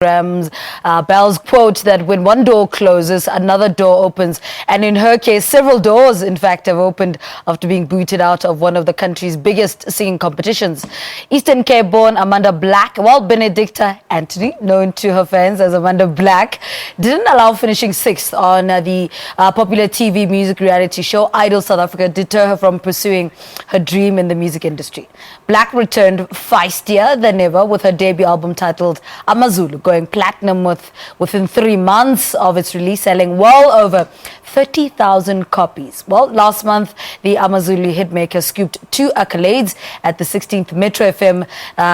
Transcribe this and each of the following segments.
Belle's quote that when one door closes, another door opens. And in her case, several doors, in fact, have opened after being booted out of one of the country's biggest singing competitions. Eastern Cape-born Amanda Benedicta Antony, known to her fans as Amanda Black, didn't allow finishing sixth on the popular TV music reality show Idol South Africa deter her from pursuing her dream in the music industry. Black returned festier than ever with her debut album titled Amazulu, going platinum within 3 months of its release, selling well over 30,000 copies. Well, last month, the Amazulu hitmaker scooped 2 accolades at the 16th Metro FM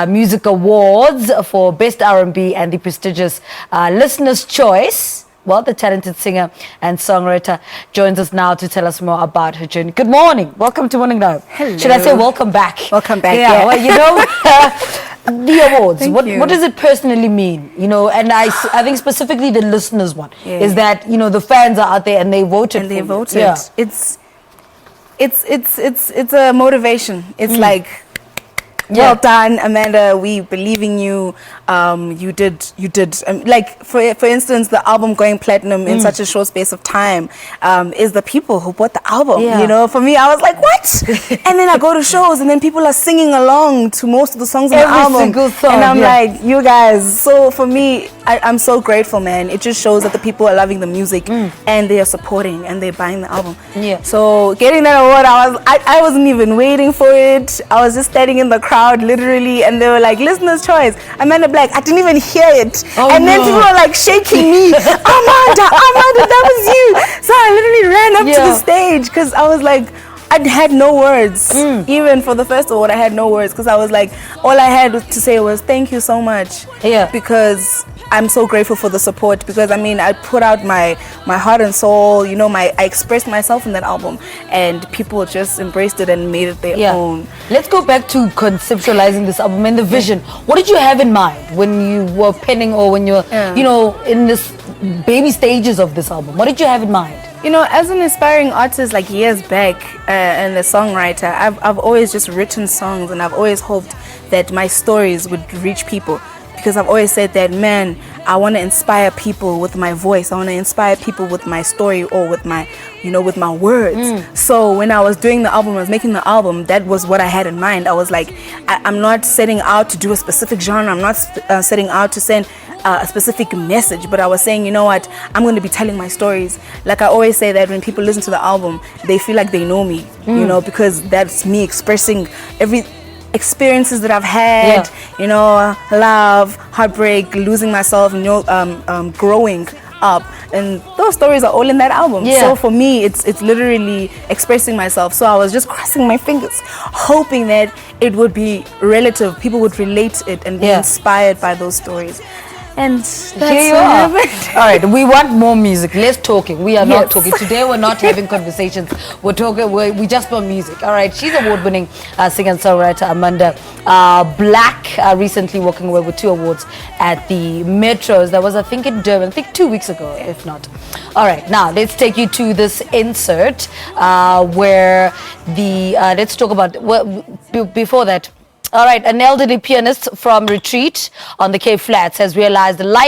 Music Awards for Best R&B and the prestigious Listener's Choice. Well, the talented singer and songwriter joins us now to tell us more about her journey. Good morning. Welcome to Morning Live. Hello. Should I say welcome back? Welcome back. Yeah. Well, you know, the awards. What does it personally mean? You know, and I think specifically the listeners one is that, you know, the fans are out there and they voted. And they voted. Yeah. It's a motivation. It's like, well done, Amanda. We believe in you. You did. Like for instance, the album going platinum in such a short space of time is the people who bought the album. Yeah. You know, for me, I was like, what? And then I go to shows, and then people are singing along to most of the songs on the album. Every single song. And I'm like, you guys. So for me, I'm so grateful, man. It just shows that the people are loving the music and they are supporting and they're buying the album. Yeah. So getting that award, I wasn't even waiting for it. I was just standing in the crowd, literally, and they were like, "Listener's Choice, Amanda Black." I didn't even hear it, then people were like shaking me, Amanda, that was you. So I literally ran up to the stage because I was like, I had no words. Even for the first award, I had no words because I was like, all I had to say was thank you so much. Yeah. Because I'm so grateful for the support, because I mean, I put out my heart and soul, you know, I expressed myself in that album and people just embraced it and made it their own. Let's go back to conceptualizing this album and the vision. What did you have in mind when you were penning or when you're, you know, in this baby stages of this album? What did you have in mind? You know, as an aspiring artist, like years back, and a songwriter, I've always just written songs, and I've always hoped that my stories would reach people, because I've always said that, man, I want to inspire people with my voice. I want to inspire people with my story or with my, you know, with my words. So when I was doing the album, I was making the album, that was what I had in mind. I was like, I'm not setting out to do a specific genre. I'm not setting out to send a specific message, but I was saying, you know what, I'm going to be telling my stories. Like I always say that when people listen to the album, they feel like they know me, you know, because that's me expressing every experiences that I've had, you know, love, heartbreak, losing myself, you know, growing up, and those stories are all in that album. So for me, it's literally expressing myself. So I was just crossing my fingers, hoping that it would be relative, people would relate it and be inspired by those stories. And that's here you are. All right, we want more music. Let's talking. We are not talking today. We're not having conversations. We're talking. We just want music. All right. She's award-winning singer and songwriter Amanda Black, recently walking away with 2 awards at the Metros. That was, I think, in Durban. I think 2 weeks ago, if not. All right. Now let's take you to this insert where the let's talk about before that. All right, an elderly pianist from Retreat on the Cape Flats has realized the life